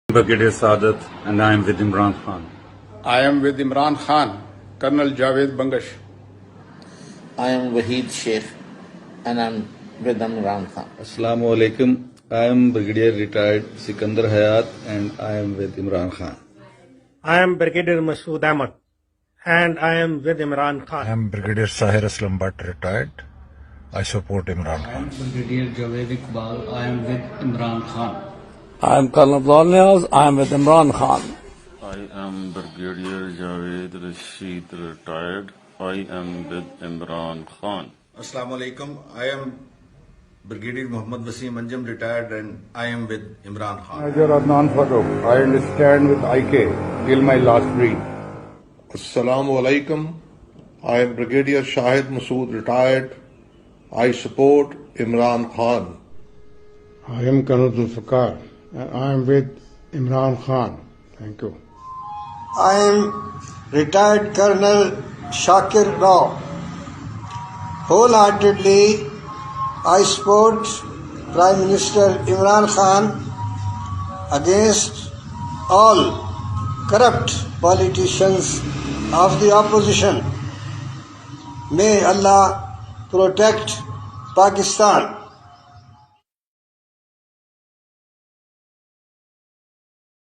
Brigadier Sadat, and I am with Imran Khan. I am with Imran Khan, Colonel Javed Bangash. I am Wahid Sheikh and I am with Imran Khan. Assalamu alaikum. I am Brigadier Retired Sikandar Hayat and I am with Imran Khan. I am Brigadier Masood Ahmad and I am with Imran Khan. I am Brigadier Sahir Aslam Bhatt, retired. I support Imran I Khan. am Brigadier Javed Iqbal. I am with Imran Khan. I am Colonel Niaz. I am with Imran Khan. I am Brigadier Javed Rashid, retired. I am with Imran Khan. Assalamu alaikum. I am Brigadier Muhammad Wasim Anjam, retired, and I am with Imran Khan. Major Adnan Farooq. I stand with IK till my last breath. Assalamu alaikum. I am Brigadier Shahid Masood, retired. I support Imran Khan. I am Colonel Zulfikar and I am with Imran Khan. Thank you. I am retired Colonel Shakir Rao. Wholeheartedly, I support Prime Minister Imran Khan against all corrupt politicians of the opposition. May Allah protect Pakistan.